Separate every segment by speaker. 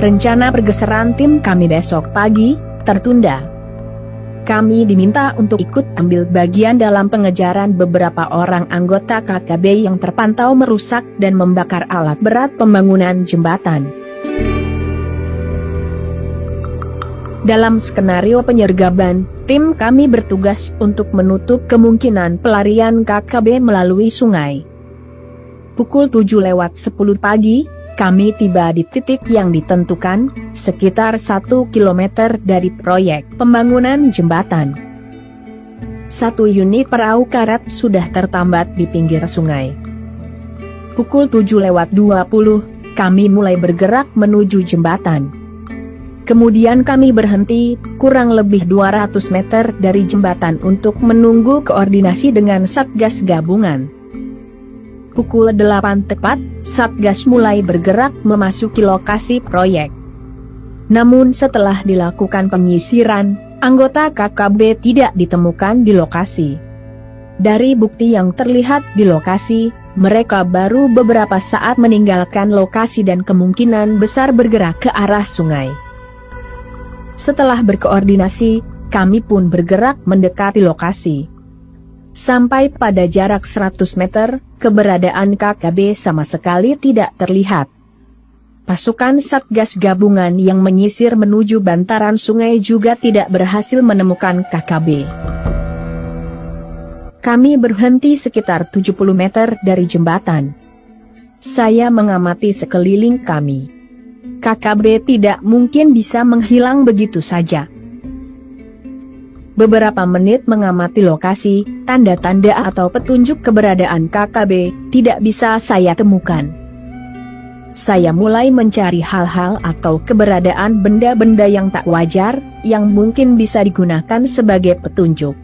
Speaker 1: Rencana pergeseran tim kami besok pagi tertunda. Kami diminta untuk ikut ambil bagian dalam pengejaran beberapa orang anggota KKB yang terpantau merusak dan membakar alat berat pembangunan jembatan. Dalam skenario penyergapan, tim kami bertugas untuk menutup kemungkinan pelarian KKB melalui sungai. Pukul 7:10 pagi, kami tiba di titik yang ditentukan, sekitar 1 km dari proyek pembangunan jembatan. 1 unit perahu karet sudah tertambat di pinggir sungai. Pukul 7:20, kami mulai bergerak menuju jembatan. Kemudian kami berhenti, kurang lebih 200 meter dari jembatan untuk menunggu koordinasi dengan Satgas Gabungan. Pukul 8 tepat, Satgas mulai bergerak memasuki lokasi proyek. Namun setelah dilakukan penyisiran, anggota KKB tidak ditemukan di lokasi. Dari bukti yang terlihat di lokasi, mereka baru beberapa saat meninggalkan lokasi dan kemungkinan besar bergerak ke arah sungai. Setelah berkoordinasi, kami pun bergerak mendekati lokasi. Sampai pada jarak 100 meter, keberadaan KKB sama sekali tidak terlihat. Pasukan Satgas Gabungan yang menyisir menuju bantaran sungai juga tidak berhasil menemukan KKB. Kami berhenti sekitar 70 meter dari jembatan. Saya mengamati sekeliling kami. KKB tidak mungkin bisa menghilang begitu saja. Beberapa menit mengamati lokasi, tanda-tanda atau petunjuk keberadaan KKB tidak bisa saya temukan. Saya mulai mencari hal-hal atau keberadaan benda-benda yang tak wajar, yang mungkin bisa digunakan sebagai petunjuk.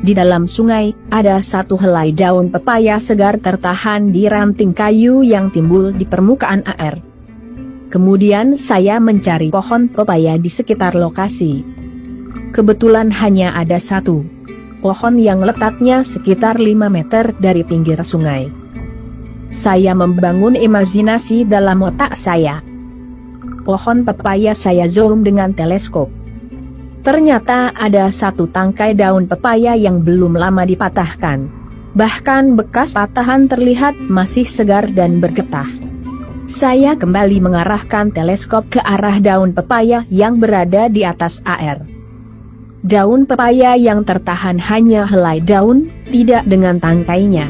Speaker 1: Di dalam sungai, ada satu helai daun pepaya segar tertahan di ranting kayu yang timbul di permukaan air. Kemudian saya mencari pohon pepaya di sekitar lokasi. Kebetulan hanya ada satu pohon yang letaknya sekitar 5 meter dari pinggir sungai. Saya membangun imajinasi dalam otak saya. Pohon pepaya saya zoom dengan teleskop. Ternyata ada satu tangkai daun pepaya yang belum lama dipatahkan. Bahkan bekas patahan terlihat masih segar dan bergetah. Saya kembali mengarahkan teleskop ke arah daun pepaya yang berada di atas air. Daun pepaya yang tertahan hanya helai daun, tidak dengan tangkainya.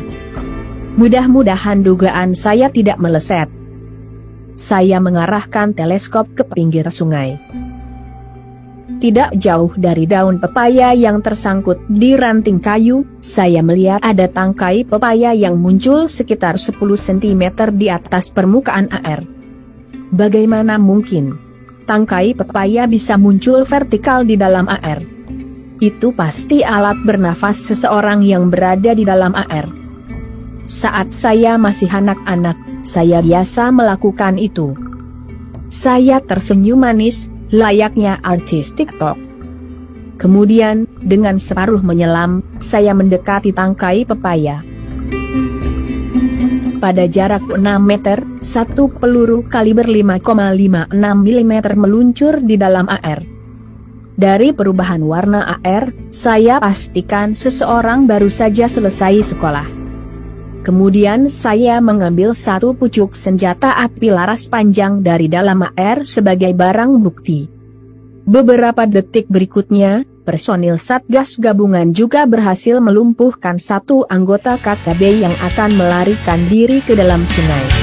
Speaker 1: Mudah-mudahan dugaan saya tidak meleset. Saya mengarahkan teleskop ke pinggir sungai. Tidak jauh dari daun pepaya yang tersangkut di ranting kayu, saya melihat ada tangkai pepaya yang muncul sekitar 10 cm di atas permukaan air. Bagaimana mungkin tangkai pepaya bisa muncul vertikal di dalam air? Itu pasti alat bernafas seseorang yang berada di dalam air. Saat saya masih anak-anak, saya biasa melakukan itu. Saya tersenyum manis, layaknya artis TikTok. Kemudian, dengan separuh menyelam, saya mendekati tangkai pepaya. Pada jarak 6 meter, satu peluru kaliber 5,56 mm meluncur di dalam air. Dari perubahan warna air, saya pastikan seseorang baru saja selesai sekolah. Kemudian saya mengambil satu pucuk senjata api laras panjang dari dalam air sebagai barang bukti. Beberapa detik berikutnya, personil Satgas Gabungan juga berhasil melumpuhkan satu anggota KKB yang akan melarikan diri ke dalam sungai.